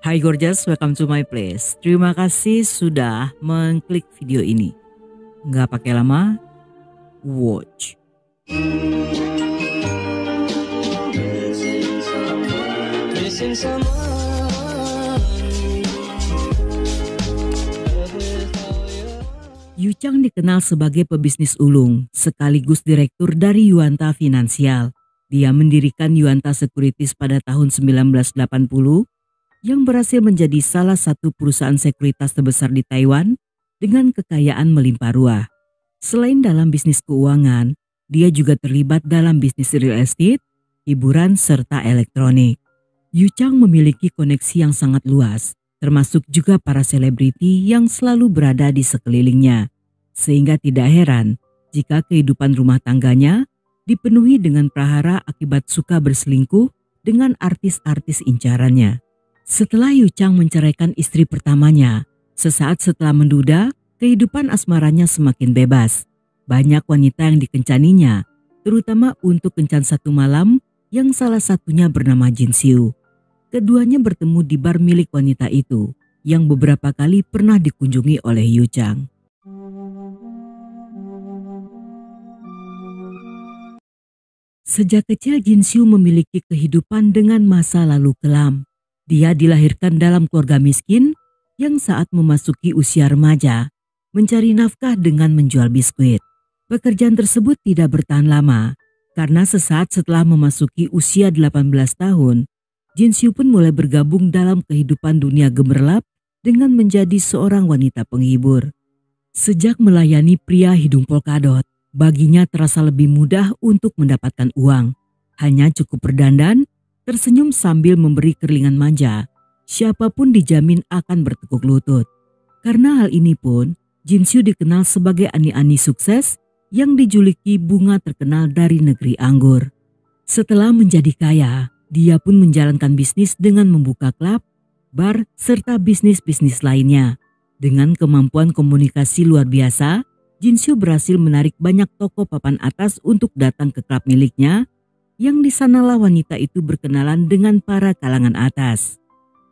Hai gorgeous, welcome to my place. Terima kasih sudah mengklik video ini. Nggak pakai lama, watch. Yu Chang dikenal sebagai pebisnis ulung, sekaligus direktur dari Yuanta Finansial. Dia mendirikan Yuanta Securities pada tahun 1980 yang berhasil menjadi salah satu perusahaan sekuritas terbesar di Taiwan dengan kekayaan melimpah ruah. Selain dalam bisnis keuangan, dia juga terlibat dalam bisnis real estate, hiburan, serta elektronik. Yu Chang memiliki koneksi yang sangat luas, termasuk juga para selebriti yang selalu berada di sekelilingnya. Sehingga tidak heran jika kehidupan rumah tangganya dipenuhi dengan prahara akibat suka berselingkuh dengan artis-artis incarannya. Setelah Yu Chang menceraikan istri pertamanya, sesaat setelah menduda, kehidupan asmaranya semakin bebas. Banyak wanita yang dikencaninya, terutama untuk kencan satu malam yang salah satunya bernama Jin Xiu. Keduanya bertemu di bar milik wanita itu, yang beberapa kali pernah dikunjungi oleh Yu Chang. Sejak kecil Jin Xiu memiliki kehidupan dengan masa lalu kelam. Dia dilahirkan dalam keluarga miskin yang saat memasuki usia remaja mencari nafkah dengan menjual biskuit. Pekerjaan tersebut tidak bertahan lama karena sesaat setelah memasuki usia 18 tahun, Jin Xiu pun mulai bergabung dalam kehidupan dunia gemerlap dengan menjadi seorang wanita penghibur. Sejak melayani pria hidung polkadot, baginya terasa lebih mudah untuk mendapatkan uang. Hanya cukup berdandan, tersenyum sambil memberi kerlingan manja, siapapun dijamin akan bertekuk lutut. Karena hal ini pun, Jin Xiu dikenal sebagai ani-ani sukses yang dijuluki bunga terkenal dari negeri anggur. Setelah menjadi kaya, dia pun menjalankan bisnis dengan membuka klub, bar, serta bisnis-bisnis lainnya. Dengan kemampuan komunikasi luar biasa, Jin Xiu berhasil menarik banyak tokoh papan atas untuk datang ke klub miliknya, yang di sanalah wanita itu berkenalan dengan para kalangan atas.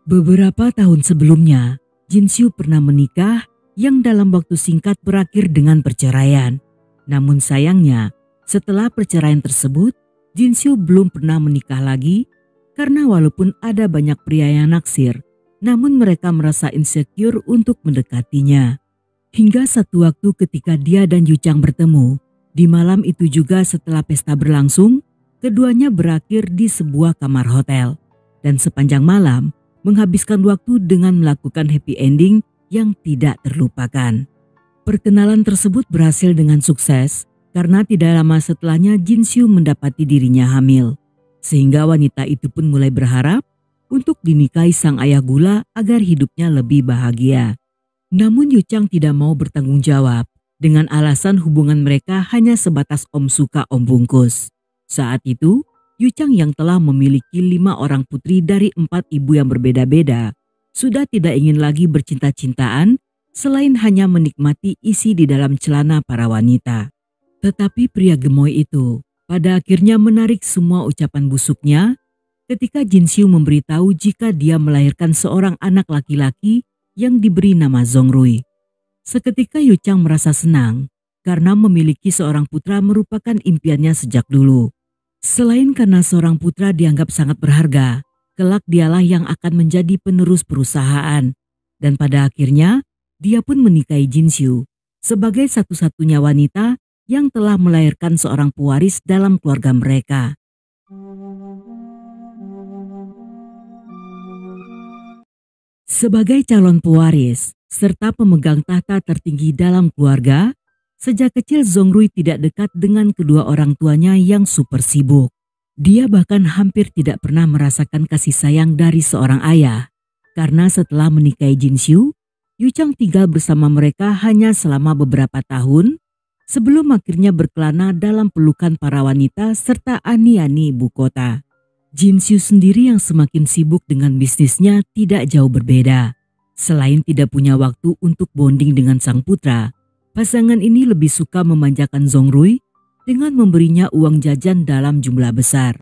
Beberapa tahun sebelumnya, Jin Xiu pernah menikah yang dalam waktu singkat berakhir dengan perceraian. Namun sayangnya, setelah perceraian tersebut, Jin Xiu belum pernah menikah lagi karena walaupun ada banyak pria yang naksir, namun mereka merasa insecure untuk mendekatinya. Hingga satu waktu ketika dia dan Yu Chang bertemu, di malam itu juga setelah pesta berlangsung, keduanya berakhir di sebuah kamar hotel. Dan sepanjang malam menghabiskan waktu dengan melakukan happy ending yang tidak terlupakan. Perkenalan tersebut berhasil dengan sukses karena tidak lama setelahnya Jin Xiu mendapati dirinya hamil. Sehingga wanita itu pun mulai berharap untuk dinikahi sang ayah gula agar hidupnya lebih bahagia. Namun Yu Chang tidak mau bertanggung jawab dengan alasan hubungan mereka hanya sebatas om suka om bungkus. Saat itu Yu Chang yang telah memiliki 5 orang putri dari 4 ibu yang berbeda-beda sudah tidak ingin lagi bercinta-cintaan selain hanya menikmati isi di dalam celana para wanita. Tetapi pria gemoy itu pada akhirnya menarik semua ucapan busuknya ketika Jin Xiu memberitahu jika dia melahirkan seorang anak laki-laki yang diberi nama Zongrui. Seketika Yu Chang merasa senang karena memiliki seorang putra merupakan impiannya sejak dulu. Selain karena seorang putra dianggap sangat berharga, kelak dialah yang akan menjadi penerus perusahaan. Dan pada akhirnya dia pun menikahi Jin Xiu sebagai satu-satunya wanita yang telah melahirkan seorang pewaris dalam keluarga mereka. Sebagai calon pewaris serta pemegang tahta tertinggi dalam keluarga, sejak kecil Zongrui tidak dekat dengan kedua orang tuanya yang super sibuk. Dia bahkan hampir tidak pernah merasakan kasih sayang dari seorang ayah. Karena setelah menikahi Jin Xiu, Yu Chang tinggal bersama mereka hanya selama beberapa tahun sebelum akhirnya berkelana dalam pelukan para wanita serta ani-ani ibu kota. Jin Xiu sendiri yang semakin sibuk dengan bisnisnya tidak jauh berbeda. Selain tidak punya waktu untuk bonding dengan sang putra, pasangan ini lebih suka memanjakan Zongrui dengan memberinya uang jajan dalam jumlah besar.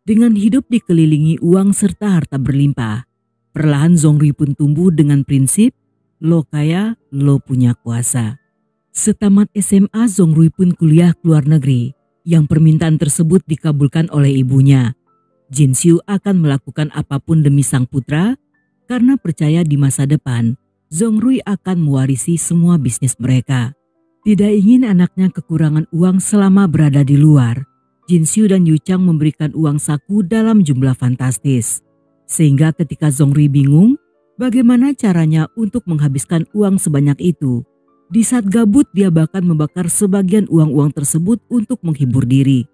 Dengan hidup dikelilingi uang serta harta berlimpah, Perlahan Zongrui pun tumbuh dengan prinsip, lo kaya, lo punya kuasa. Setamat SMA, Zongrui pun kuliah ke luar negeri, yang permintaan tersebut dikabulkan oleh ibunya. Jinxiu akan melakukan apapun demi sang putra, karena percaya di masa depan, Zongrui akan mewarisi semua bisnis mereka. Tidak ingin anaknya kekurangan uang selama berada di luar, Jinxiu dan Yu Chang memberikan uang saku dalam jumlah fantastis. Sehingga ketika Zongrui bingung bagaimana caranya untuk menghabiskan uang sebanyak itu, di saat gabut dia bahkan membakar sebagian uang-uang tersebut untuk menghibur diri.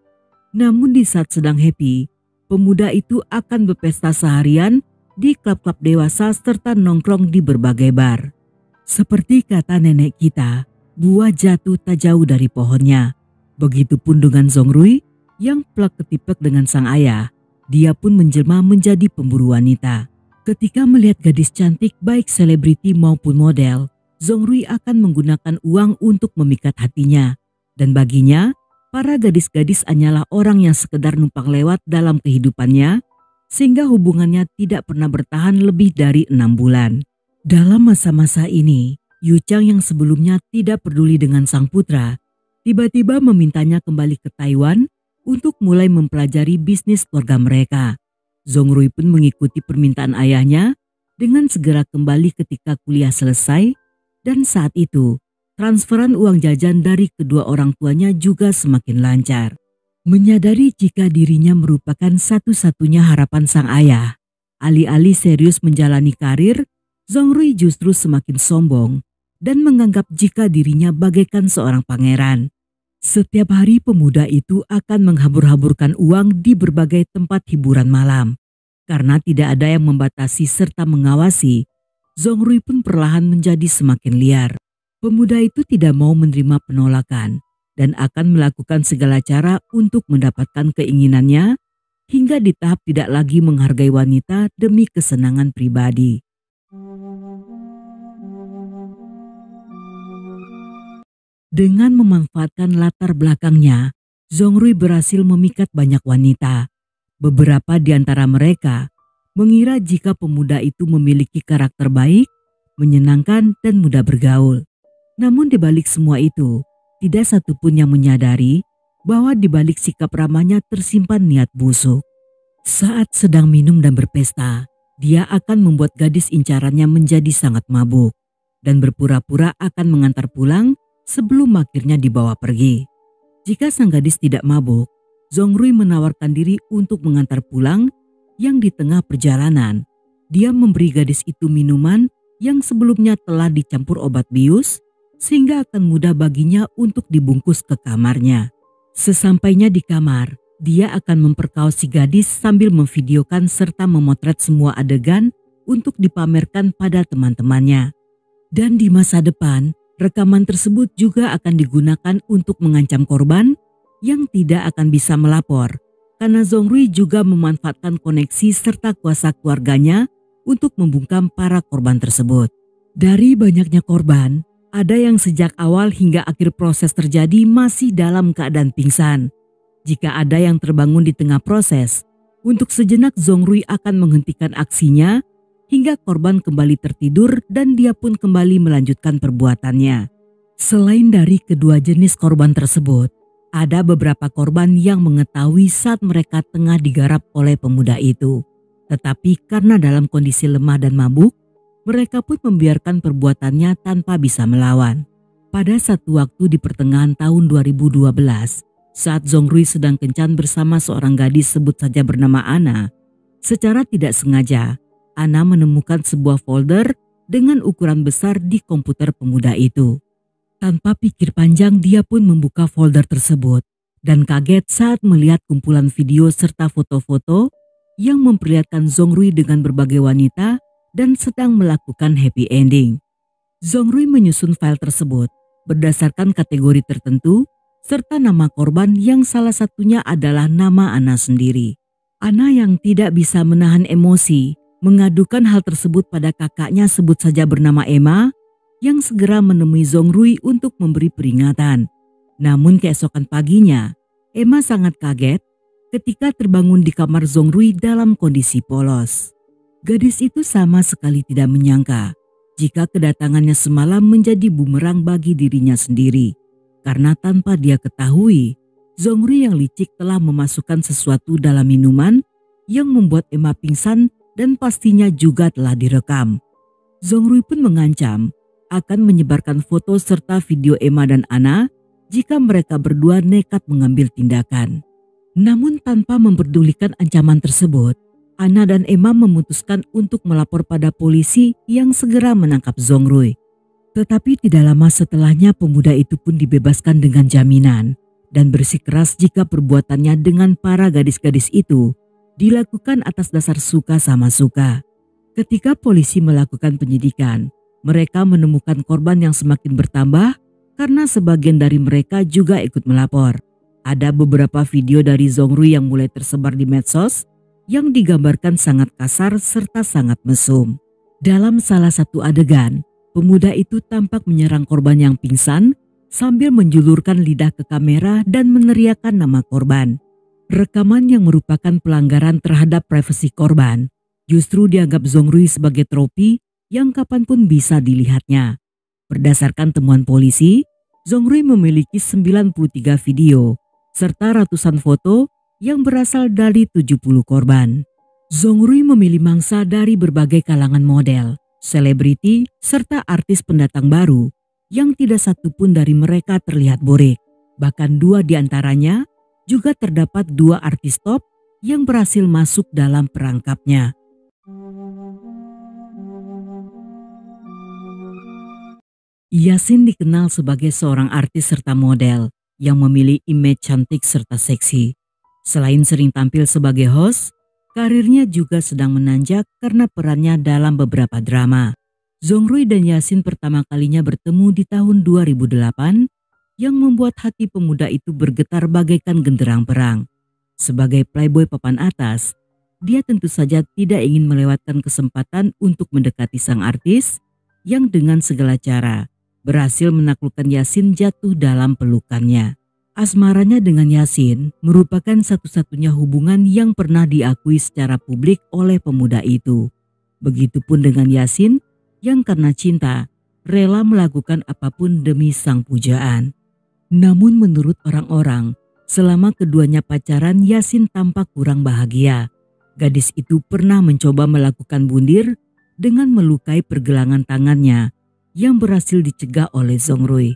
Namun di saat sedang happy, pemuda itu akan berpesta seharian di klub-klub dewasa serta nongkrong di berbagai bar. Seperti kata nenek kita, buah jatuh tak jauh dari pohonnya. Begitupun dengan Zongrui yang plek ketipek dengan sang ayah. Dia pun menjelma menjadi pemburu wanita. Ketika melihat gadis cantik baik selebriti maupun model, Zongrui akan menggunakan uang untuk memikat hatinya. Dan baginya, para gadis-gadis hanyalah orang yang sekedar numpang lewat dalam kehidupannya, sehingga hubungannya tidak pernah bertahan lebih dari 6 bulan. Dalam masa-masa ini, Yu Chang yang sebelumnya tidak peduli dengan sang putra, tiba-tiba memintanya kembali ke Taiwan untuk mulai mempelajari bisnis keluarga mereka. Zongrui pun mengikuti permintaan ayahnya dengan segera kembali ketika kuliah selesai, dan saat itu transferan uang jajan dari kedua orang tuanya juga semakin lancar. Menyadari jika dirinya merupakan satu-satunya harapan sang ayah, alih-alih serius menjalani karir, Zongrui justru semakin sombong dan menganggap jika dirinya bagaikan seorang pangeran. Setiap hari pemuda itu akan menghambur-hamburkan uang di berbagai tempat hiburan malam. Karena tidak ada yang membatasi serta mengawasi, Zongrui pun perlahan menjadi semakin liar. Pemuda itu tidak mau menerima penolakan dan akan melakukan segala cara untuk mendapatkan keinginannya hingga di tahap tidak lagi menghargai wanita demi kesenangan pribadi. Dengan memanfaatkan latar belakangnya, Zongrui berhasil memikat banyak wanita. Beberapa di antara mereka mengira jika pemuda itu memiliki karakter baik, menyenangkan dan mudah bergaul. Namun di balik semua itu, tidak satupun yang menyadari bahwa di balik sikap ramahnya tersimpan niat busuk. Saat sedang minum dan berpesta, dia akan membuat gadis incarannya menjadi sangat mabuk dan berpura-pura akan mengantar pulang sebelum akhirnya dibawa pergi. Jika sang gadis tidak mabuk, Zongrui menawarkan diri untuk mengantar pulang yang di tengah perjalanan. Dia memberi gadis itu minuman yang sebelumnya telah dicampur obat bius sehingga akan mudah baginya untuk dibungkus ke kamarnya. Sesampainya di kamar, dia akan memperkaos si gadis sambil memvideokan serta memotret semua adegan untuk dipamerkan pada teman-temannya. Dan di masa depan, rekaman tersebut juga akan digunakan untuk mengancam korban yang tidak akan bisa melapor karena Zongrui juga memanfaatkan koneksi serta kuasa keluarganya untuk membungkam para korban tersebut. Dari banyaknya korban, ada yang sejak awal hingga akhir proses terjadi masih dalam keadaan pingsan. Jika ada yang terbangun di tengah proses, untuk sejenak Zongrui akan menghentikan aksinya hingga korban kembali tertidur dan dia pun kembali melanjutkan perbuatannya. Selain dari kedua jenis korban tersebut, ada beberapa korban yang mengetahui saat mereka tengah digarap oleh pemuda itu. Tetapi karena dalam kondisi lemah dan mabuk, mereka pun membiarkan perbuatannya tanpa bisa melawan. Pada satu waktu di pertengahan tahun 2012, saat Zongrui sedang kencan bersama seorang gadis sebut saja bernama Ana, secara tidak sengaja, Ana menemukan sebuah folder dengan ukuran besar di komputer pemuda itu. Tanpa pikir panjang dia pun membuka folder tersebut dan kaget saat melihat kumpulan video serta foto-foto yang memperlihatkan Zongrui dengan berbagai wanita dan sedang melakukan happy ending. Zongrui menyusun file tersebut berdasarkan kategori tertentu serta nama korban yang salah satunya adalah nama Ana sendiri. Ana yang tidak bisa menahan emosi mengadukan hal tersebut pada kakaknya sebut saja bernama Emma yang segera menemui Zongrui untuk memberi peringatan. Namun keesokan paginya, Emma sangat kaget ketika terbangun di kamar Zongrui dalam kondisi polos. Gadis itu sama sekali tidak menyangka jika kedatangannya semalam menjadi bumerang bagi dirinya sendiri. Karena tanpa dia ketahui, Zhongru yang licik telah memasukkan sesuatu dalam minuman yang membuat Emma pingsan dan pastinya juga telah direkam. Zhongru pun mengancam akan menyebarkan foto serta video Emma dan Anna jika mereka berdua nekat mengambil tindakan. Namun tanpa memperdulikan ancaman tersebut, Anna dan Emma memutuskan untuk melapor pada polisi yang segera menangkap Zhongru. Tetapi tidak lama setelahnya pemuda itu pun dibebaskan dengan jaminan dan bersikeras jika perbuatannya dengan para gadis-gadis itu dilakukan atas dasar suka sama suka. Ketika polisi melakukan penyidikan, mereka menemukan korban yang semakin bertambah karena sebagian dari mereka juga ikut melapor. Ada beberapa video dari Zhongru yang mulai tersebar di medsos yang digambarkan sangat kasar serta sangat mesum. Dalam salah satu adegan, pemuda itu tampak menyerang korban yang pingsan sambil menjulurkan lidah ke kamera dan meneriakkan nama korban. Rekaman yang merupakan pelanggaran terhadap privasi korban justru dianggap Zhongru sebagai trofi yang kapanpun bisa dilihatnya. Berdasarkan temuan polisi, Zhongru memiliki 93 video serta ratusan foto yang berasal dari 70 korban. Zhongru memilih mangsa dari berbagai kalangan model, selebriti, serta artis pendatang baru yang tidak satupun dari mereka terlihat burik. Bahkan 2 di antaranya juga terdapat 2 artis top yang berhasil masuk dalam perangkapnya. Yasin dikenal sebagai seorang artis serta model yang memilih image cantik serta seksi. Selain sering tampil sebagai host, karirnya juga sedang menanjak karena perannya dalam beberapa drama. Zhongru dan Yasin pertama kalinya bertemu di tahun 2008 yang membuat hati pemuda itu bergetar bagaikan genderang perang. Sebagai playboy papan atas, dia tentu saja tidak ingin melewatkan kesempatan untuk mendekati sang artis yang dengan segala cara berhasil menaklukkan Yasin jatuh dalam pelukannya. Asmaranya dengan Yasin merupakan satu-satunya hubungan yang pernah diakui secara publik oleh pemuda itu. Begitupun dengan Yasin yang karena cinta rela melakukan apapun demi sang pujaan. Namun menurut orang-orang, selama keduanya pacaran Yasin tampak kurang bahagia. Gadis itu pernah mencoba melakukan bundir dengan melukai pergelangan tangannya yang berhasil dicegah oleh Zhongru.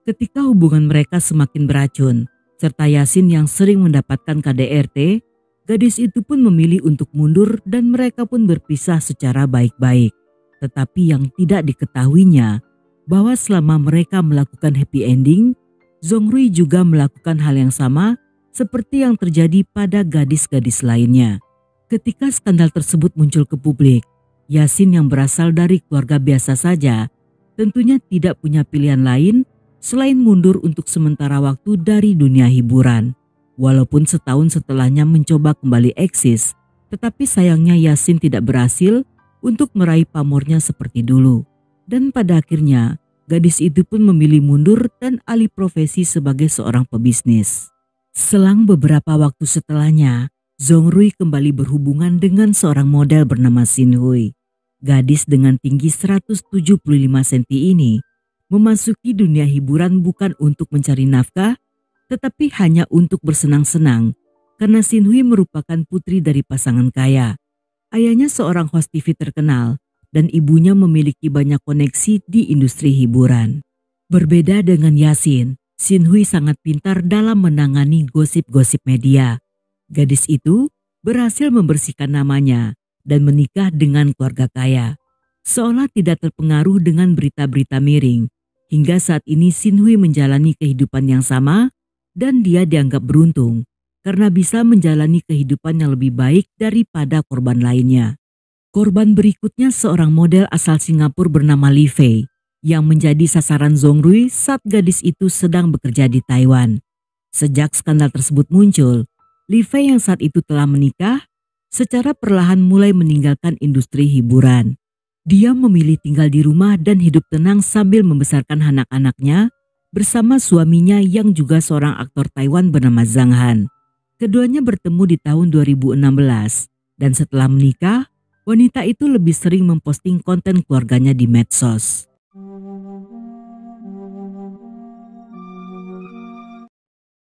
Ketika hubungan mereka semakin beracun, serta Yasin yang sering mendapatkan KDRT, gadis itu pun memilih untuk mundur dan mereka pun berpisah secara baik-baik. Tetapi yang tidak diketahuinya, bahwa selama mereka melakukan happy ending, Zhongru juga melakukan hal yang sama seperti yang terjadi pada gadis-gadis lainnya. Ketika skandal tersebut muncul ke publik, Yasin yang berasal dari keluarga biasa saja tentunya tidak punya pilihan lain selain mundur untuk sementara waktu dari dunia hiburan. Walaupun setahun setelahnya mencoba kembali eksis, tetapi sayangnya Yasin tidak berhasil untuk meraih pamornya seperti dulu. Dan pada akhirnya, gadis itu pun memilih mundur dan alih profesi sebagai seorang pebisnis. Selang beberapa waktu setelahnya, Zhongru kembali berhubungan dengan seorang model bernama Xinhui. Gadis dengan tinggi 175 cm ini memasuki dunia hiburan bukan untuk mencari nafkah, tetapi hanya untuk bersenang-senang karena Xinhui merupakan putri dari pasangan kaya. Ayahnya seorang host TV terkenal dan ibunya memiliki banyak koneksi di industri hiburan. Berbeda dengan Yasin, Xinhui sangat pintar dalam menangani gosip-gosip media. Gadis itu berhasil membersihkan namanya dan menikah dengan keluarga kaya. Seolah tidak terpengaruh dengan berita-berita miring, hingga saat ini Xinhui menjalani kehidupan yang sama dan dia dianggap beruntung karena bisa menjalani kehidupan yang lebih baik daripada korban lainnya. Korban berikutnya seorang model asal Singapura bernama Li Fei yang menjadi sasaran Zhongru saat gadis itu sedang bekerja di Taiwan. Sejak skandal tersebut muncul, Li Fei yang saat itu telah menikah secara perlahan mulai meninggalkan industri hiburan. Dia memilih tinggal di rumah dan hidup tenang sambil membesarkan anak-anaknya bersama suaminya yang juga seorang aktor Taiwan bernama Zhang Han. Keduanya bertemu di tahun 2016 dan setelah menikah, wanita itu lebih sering memposting konten keluarganya di medsos.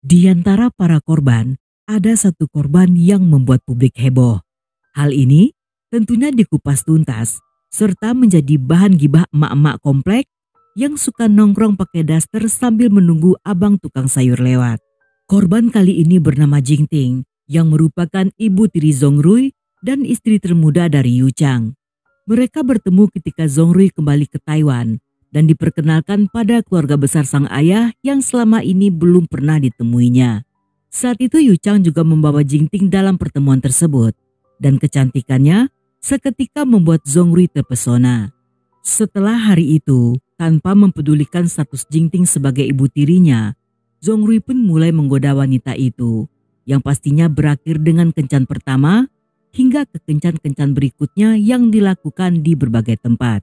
Di antara para korban, ada satu korban yang membuat publik heboh. Hal ini tentunya dikupas tuntas, serta menjadi bahan gibah emak-emak komplek yang suka nongkrong pakai daster sambil menunggu abang tukang sayur lewat. Korban kali ini bernama Jingting, yang merupakan ibu tiri Zongrui dan istri termuda dari Yu Chang. Mereka bertemu ketika Zongrui kembali ke Taiwan dan diperkenalkan pada keluarga besar sang ayah yang selama ini belum pernah ditemuinya. Saat itu Yu Chang juga membawa Jingting dalam pertemuan tersebut, dan kecantikannya seketika membuat Zongrui terpesona. Setelah hari itu, tanpa mempedulikan status Jingting sebagai ibu tirinya, Zongrui pun mulai menggoda wanita itu, yang pastinya berakhir dengan kencan pertama hingga ke kencan-kencan berikutnya yang dilakukan di berbagai tempat.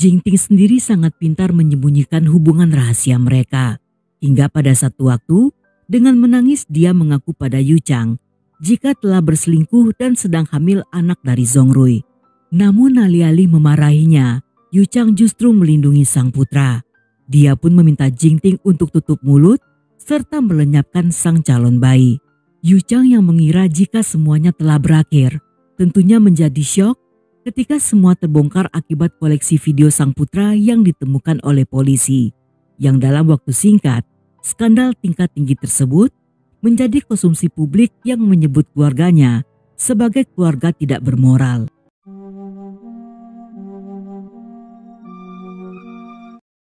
Jingting sendiri sangat pintar menyembunyikan hubungan rahasia mereka. Hingga pada satu waktu, dengan menangis dia mengaku pada Yu Chang jika telah berselingkuh dan sedang hamil anak dari Zongrui. Namun alih-alih memarahinya, Yu Chang justru melindungi sang putra. Dia pun meminta Jingting untuk tutup mulut serta melenyapkan sang calon bayi. Yu Chang yang mengira jika semuanya telah berakhir, tentunya menjadi syok ketika semua terbongkar akibat koleksi video sang putra yang ditemukan oleh polisi, yang dalam waktu singkat, skandal tingkat tinggi tersebut menjadi konsumsi publik yang menyebut keluarganya sebagai keluarga tidak bermoral.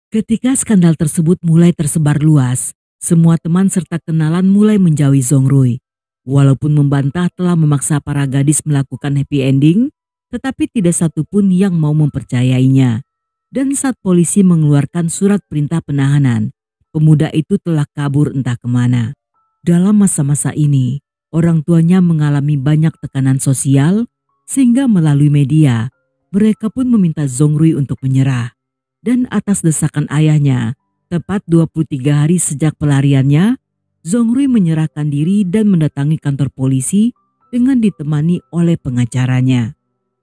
Ketika skandal tersebut mulai tersebar luas, semua teman serta kenalan mulai menjauhi Zongrui. Walaupun membantah telah memaksa para gadis melakukan happy ending, tetapi tidak satupun yang mau mempercayainya. Dan saat polisi mengeluarkan surat perintah penahanan, pemuda itu telah kabur entah kemana. Dalam masa-masa ini, orang tuanya mengalami banyak tekanan sosial, sehingga melalui media, mereka pun meminta Zongrui untuk menyerah. Dan atas desakan ayahnya, tepat 23 hari sejak pelariannya, Zongrui menyerahkan diri dan mendatangi kantor polisi dengan ditemani oleh pengacaranya.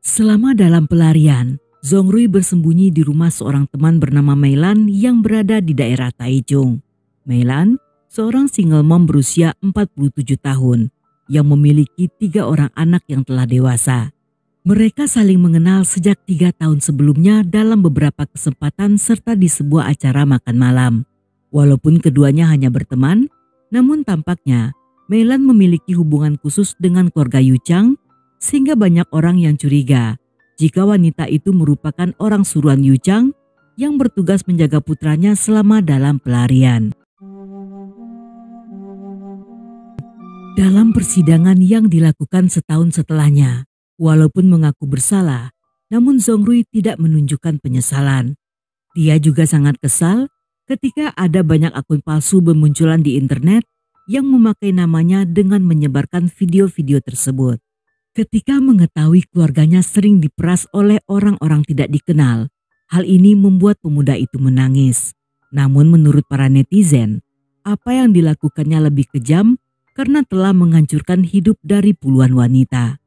Selama dalam pelarian, Zongrui bersembunyi di rumah seorang teman bernama Meilan yang berada di daerah Taichung. Meilan, seorang single mom berusia 47 tahun yang memiliki 3 orang anak yang telah dewasa. Mereka saling mengenal sejak 3 tahun sebelumnya dalam beberapa kesempatan serta di sebuah acara makan malam. Walaupun keduanya hanya berteman, namun tampaknya Meilan memiliki hubungan khusus dengan keluarga Yu Chang sehingga banyak orang yang curiga jika wanita itu merupakan orang suruhan Yu Chang yang bertugas menjaga putranya selama dalam pelarian. Dalam persidangan yang dilakukan setahun setelahnya, walaupun mengaku bersalah, namun Zongrui tidak menunjukkan penyesalan. Dia juga sangat kesal ketika ada banyak akun palsu bermunculan di internet yang memakai namanya dengan menyebarkan video-video tersebut. Ketika mengetahui keluarganya sering diperas oleh orang-orang tidak dikenal, hal ini membuat pemuda itu menangis. Namun menurut para netizen, apa yang dilakukannya lebih kejam karena telah menghancurkan hidup dari puluhan wanita.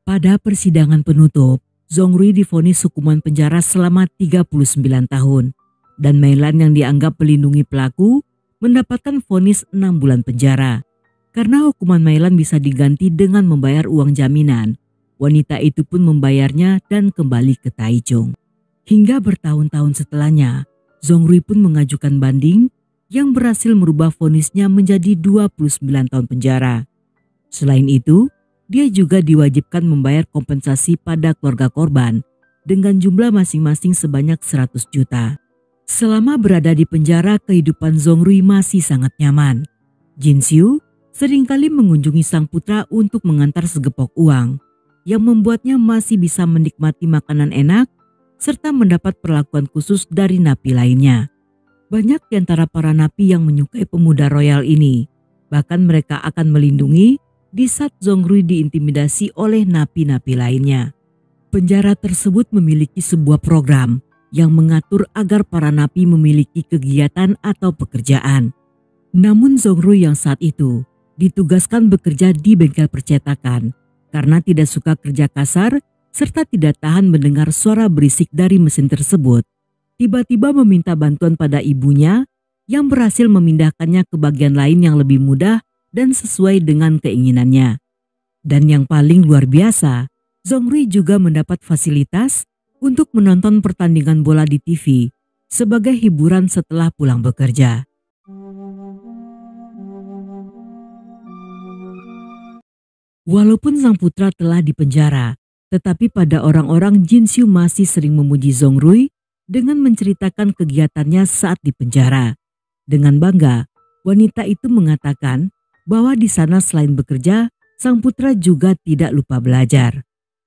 Pada persidangan penutup, Zongrui divonis hukuman penjara selama 39 tahun. Dan Meilan yang dianggap melindungi pelaku mendapatkan vonis 6 bulan penjara. Karena hukuman Meilan bisa diganti dengan membayar uang jaminan, wanita itu pun membayarnya dan kembali ke Taichung. Hingga bertahun-tahun setelahnya, Zongrui pun mengajukan banding yang berhasil merubah vonisnya menjadi 29 tahun penjara. Selain itu, dia juga diwajibkan membayar kompensasi pada keluarga korban dengan jumlah masing-masing sebanyak 100 juta. Selama berada di penjara, kehidupan Zongrui masih sangat nyaman. Jinxiu seringkali mengunjungi sang putra untuk mengantar segepok uang, yang membuatnya masih bisa menikmati makanan enak serta mendapat perlakuan khusus dari napi lainnya. Banyak di antara para napi yang menyukai pemuda royal ini, bahkan mereka akan melindungi di saat Zongrui diintimidasi oleh napi-napi lainnya. Penjara tersebut memiliki sebuah program yang mengatur agar para napi memiliki kegiatan atau pekerjaan. Namun Zongrui yang saat itu ditugaskan bekerja di bengkel percetakan karena tidak suka kerja kasar serta tidak tahan mendengar suara berisik dari mesin tersebut. Tiba-tiba meminta bantuan pada ibunya yang berhasil memindahkannya ke bagian lain yang lebih mudah dan sesuai dengan keinginannya. Dan yang paling luar biasa, Zhongrui juga mendapat fasilitas untuk menonton pertandingan bola di TV sebagai hiburan setelah pulang bekerja. Walaupun sang putra telah dipenjara, tetapi pada orang-orang Jin Xiu masih sering memuji Zhongrui dengan menceritakan kegiatannya saat di penjara. Dengan bangga, wanita itu mengatakan bahwa di sana selain bekerja, sang putra juga tidak lupa belajar.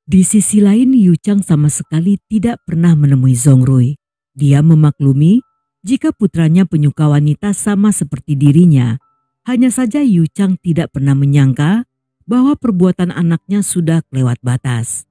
Di sisi lain, Yu Chang sama sekali tidak pernah menemui Zhongrui. Dia memaklumi jika putranya penyuka wanita sama seperti dirinya. Hanya saja Yu Chang tidak pernah menyangka bahwa perbuatan anaknya sudah kelewat batas.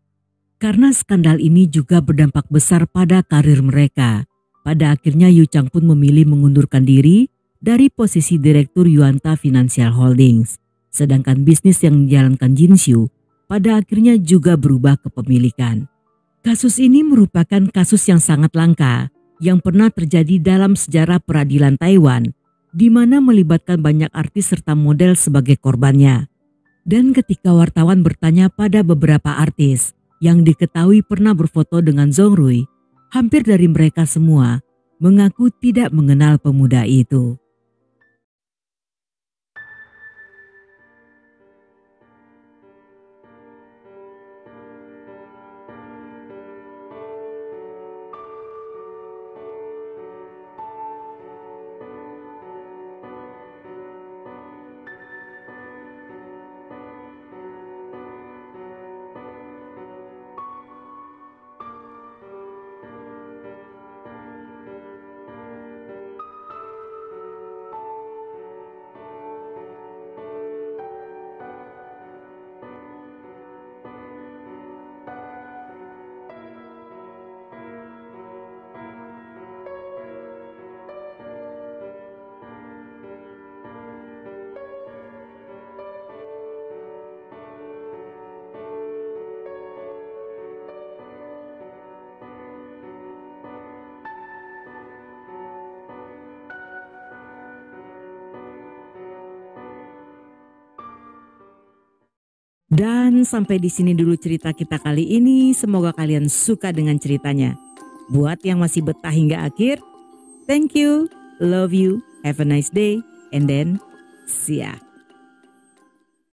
Karena skandal ini juga berdampak besar pada karir mereka. Pada akhirnya Yu Chang pun memilih mengundurkan diri dari posisi Direktur Yuanta Financial Holdings. Sedangkan bisnis yang dijalankan Jin Xiu pada akhirnya juga berubah kepemilikan. Kasus ini merupakan kasus yang sangat langka yang pernah terjadi dalam sejarah peradilan Taiwan, di mana melibatkan banyak artis serta model sebagai korbannya. Dan ketika wartawan bertanya pada beberapa artis yang diketahui pernah berfoto dengan Zhongrui, hampir dari mereka semua mengaku tidak mengenal pemuda itu. Dan sampai di sini dulu cerita kita kali ini. Semoga kalian suka dengan ceritanya. Buat yang masih betah hingga akhir, thank you, love you, have a nice day, and then see ya.